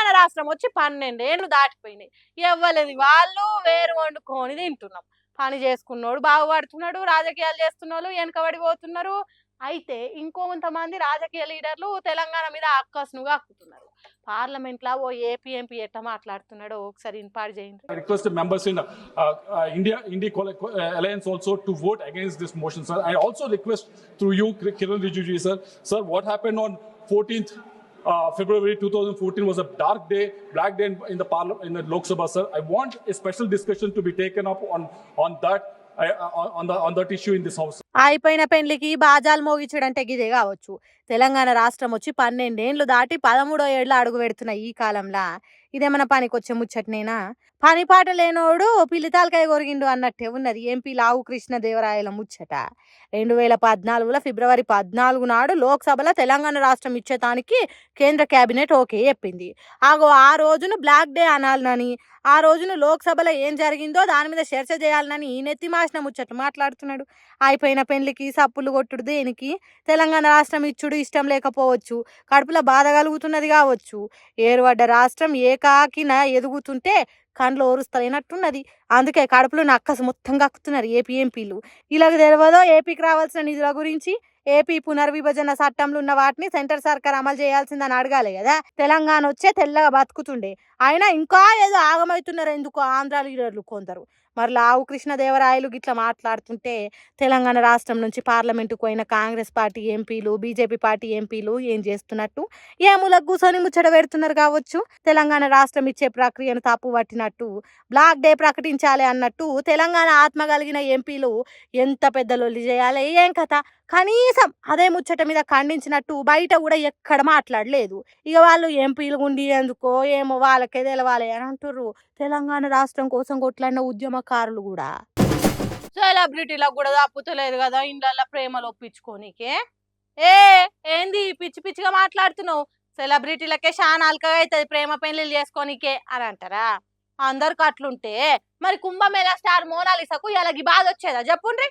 తెలంగాణ రాష్ట్రం వచ్చి 12 ఏళ్ళు దాటిపోయినాయి. ఎవ్వలేదు వాళ్ళు వేరు వండుకొని తింటున్నాం. పని చేసుకున్నోడు బాగుపడుతున్నాడు, రాజకీయాలు చేస్తున్నోళ్ళు వెనకబడిపోతున్నారు. అయితే ఇంకొంతమంది రాజకీయ లీడర్లు తెలంగాణ మీద అక్కసునుగా అక్కుతున్నారు. పార్లమెంట్ లా ఓ ఏపీ ఎంపీ ఎట్లా మాట్లాడుతున్నాడో ఒకసారి ఇన్పాడు చేయండి. I request the members in India Alliance also to vote against this motion, sir. I also request through you, Kiran Rijiju, sir. Sir, what happened on 14th February 2014 was a dark day, black day in the Parliament, in the Lok Sabha, sir. I want a special discussion to be taken up on that. On that issue in this house. అయిపోయిన పెళ్లికి బాజాలు మోగించడంటే గిదే కావచ్చు. తెలంగాణ రాష్ట్రం వచ్చి 12 ఏళ్ళు దాటి 13వ ఏళ్ళు అడుగు పెడుతున్న ఈ కాలంలో ఇదేమన్నా పనికొచ్చే ముచ్చటనేనా? పనిపాట లేనోడు పిల్లితాలకాయ కొరిగిండు అన్నట్టే ఉన్నది ఎంపీ లావు కృష్ణదేవరాయల ముచ్చట. 2014 ఫిబ్రవరి 14 నాడు లోక్సభలో తెలంగాణ రాష్ట్రం ఇచ్చేతానికి కేంద్ర కేబినెట్ ఓకే చెప్పింది. ఆ రోజును బ్లాక్ డే అనాలనని, ఆ రోజున లోక్సభలో ఏం జరిగిందో దాని మీద చర్చ చేయాలనని నెత్తి మాసిన ముచ్చట్లు మాట్లాడుతున్నాడు. అయిపోయిన పెళ్లికి సప్పులు కొట్టుడు దేనికి? తెలంగాణ రాష్ట్రం ఇచ్చుడు ఇష్టం లేకపోవచ్చు, కడుపులో బాధ కలుగుతున్నది కావచ్చు. ఏరుపడ్డ రాష్ట్రం ఏకాకిన ఎదుగుతుంటే కండ్లు ఓరుస్తలేనట్టున్నది. అందుకే కడుపులో నక్కసు మొత్తం కక్కుతున్నారు ఏపీ ఎంపీలు. ఇలాగ తెలియదో ఏపీకి రావాల్సిన నిధుల గురించి, ఏపీ పునర్విభజన చట్టంలో ఉన్న వాటిని సెంటర్ సర్కార్ అమలు చేయాల్సిందని అడగాలి కదా. తెలంగాణ వచ్చే తెల్లగా బతుకుతుండే, అయినా ఇంకా ఏదో ఆగమవుతున్నారు ఎందుకు ఆంధ్ర లీడర్లు కొందరు. మరి లావు కృష్ణదేవరాయలు గిట్లా మాట్లాడుతుంటే తెలంగాణ రాష్ట్రం నుంచి పార్లమెంటుకు పోయిన కాంగ్రెస్ పార్టీ ఎంపీలు, బీజేపీ పార్టీ ఎంపీలు ఏం చేస్తున్నట్టు? ఏ మూలకు కూర్చొని ముచ్చట పెడుతున్నారు కావచ్చు. తెలంగాణ రాష్ట్రం ఇచ్చే ప్రక్రియను తప్పు పట్టినట్టు, బ్లాక్ డే ప్రకటించాలి అన్నట్టు తెలంగాణ ఆత్మ కలిగిన ఎంపీలు ఎంత పెద్ద లొల్లి చేయాలి ఏం కథ? కనీసం అదే ముచ్చట మీద ఖండించినట్టు బయట కూడా ఎక్కడ మాట్లాడలేదు. ఇక వాళ్ళు ఎంపీలు గుండి ఎందుకో ఏమో వాళ్ళకే తెలవాలి అని అంటుర్రు. తెలంగాణ రాష్ట్రం కోసం కొట్లాడిన ఉద్యమకారులు కూడా సెలబ్రిటీలకు కూడా తప్పుతలేదు కదా ఇండ్లల్లో ప్రేమలు ఒప్పించుకోనికే. ఏంది పిచ్చి పిచ్చిగా మాట్లాడుతున్నావు? సెలబ్రిటీలకే చాలా అల్కగా అవుతుంది ప్రేమ పెళ్లిళ్ళు చేసుకోనికే అని అంటారా? అందరికి అట్లుంటే మరి కుంభమేళా స్టార్ మోనాలిసాకు ఇలాగ బాధ వచ్చేదా చెప్పుండ్రి?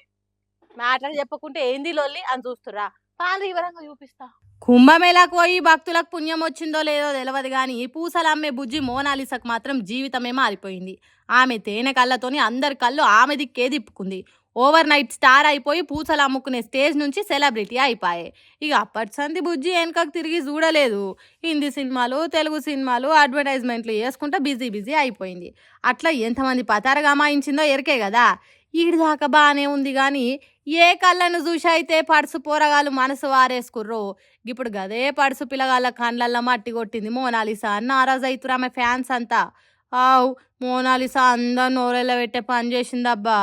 మ్యాటర్ చెప్పకుంటే ఏంది లొల్లి అని చూస్తురా? పాలు వివరంగా చూపిస్తా. కుంభమేళాకు పోయి భక్తులకు పుణ్యం వచ్చిందో లేదో తెలియదు కానీ పూసలు అమ్మే బుజ్జి మోనాలిసాకు మాత్రం జీవితమే మారిపోయింది. ఆమె తేనె కళ్ళతోని అందరి కళ్ళు ఆమె దిక్కే తిప్పుకుంది. ఓవర్ నైట్ స్టార్ అయిపోయి పూసలు అమ్ముకునే స్టేజ్ నుంచి సెలబ్రిటీ అయిపోయాయి. ఇక అప్పటి సంది బుజ్జి వెనకకు తిరిగి చూడలేదు. హిందీ సినిమాలు, తెలుగు సినిమాలు, అడ్వర్టైజ్మెంట్లు వేసుకుంటూ బిజీ అయిపోయింది. అట్లా ఎంతమంది పతారగా అమాయించిందో ఎరికే కదా. ఈడి దాకా బాగానే ఉంది కానీ ఏ కళ్ళను చూసి అయితే పడుసు పోరగాళ్ళు మనసు వారేసుకుర్రో ఇప్పుడు గదే పడుసు పిల్లగాళ్ళ కళ్ళల్లో మట్టి కొట్టింది మోనాలిసా అని నారాజు అవుతురు ఆమె ఫ్యాన్స్ అంతా. మోనాలిసా అందరు నోరెళ్ళ పెట్టే పని చేసిందబ్బా.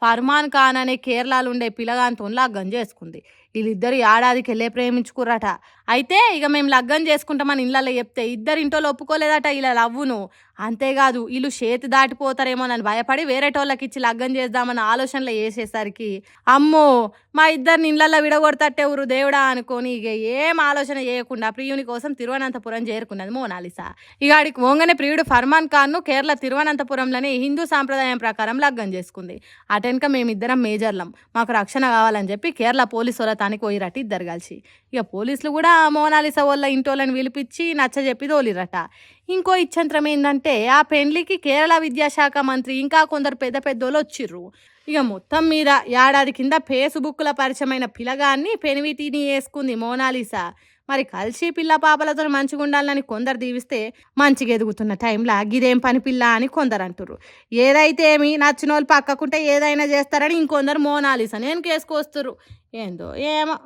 ఫర్మాన్ ఖాన్ అనే కేరళలో ఉండే పిల్లగాంతో లగ్గం చేసుకుంది. వీళ్ళిద్దరు ఏడాదికి వెళ్ళే ప్రేమించుకుర్రట. అయితే ఇక మేము లగ్గం చేసుకుంటామని ఇళ్ళల్లో చెప్తే ఇద్దరు ఇంట్లో ఒప్పుకోలేదట ఇలా లవ్వును. అంతేకాదు వీళ్ళు చేతి దాటిపోతారేమోనని భయపడి వేరేటోళ్ళకి ఇచ్చి లగ్గం చేద్దామన్న ఆలోచనలు వేసేసరికి అమ్మో మా ఇద్దరిని ఇళ్ళల్లో విడగొడతట్టే ఊరు దేవుడా అనుకొని ఇక ఏం ఆలోచన చేయకుండా ప్రియుని కోసం తిరువనంతపురం చేరుకున్నది మోనాలిసా. ఇక ఆడికి ఓంగనే ప్రియుడు ఫర్మాన్ ఖాన్ను కేరళ తిరువనంతపురంలోనే హిందూ సాంప్రదాయం ప్రకారం లగ్గం చేసుకుంది. అటెనక మేమిద్దరం మేజర్లం, మాకు రక్షణ కావాలని చెప్పి కేరళ పోలీసు వాళ్ళతానికి పోయిరట ఇద్దరు కలిసి. ఇక పోలీసులు కూడా మోనాలిసా వాళ్ళ ఇంటోళ్ళని పిలిపించి నచ్చజెప్పి తోలిరట. ఇంకో ఇచ్చంత్రం ఏంటంటే ఆ పెళ్లికి కేరళ విద్యాశాఖ మంత్రి ఇంకా కొందరు పెద్దోళ్ళు వచ్చిర్రు. ఇక మొత్తం మీద ఏడాది కింద ఫేస్బుక్లో పరిచయమైన పిల్లగాన్ని పెనివిటిని వేసుకుంది మోనాలిసా. మరి కలిసి పిల్ల పాపలతో మంచిగా ఉండాలని కొందరు దీవిస్తే మంచిగా ఎదుగుతున్న టైంలో గిదేం పని పిల్ల అని కొందరు అంటారు. ఏదైతే ఏమి నచ్చిన వాళ్ళు పక్కకుంటే ఏదైనా చేస్తారని ఇంకొందరు మోనాలిసా నేను కేసుకొస్తారు. ఏందో ఏమో.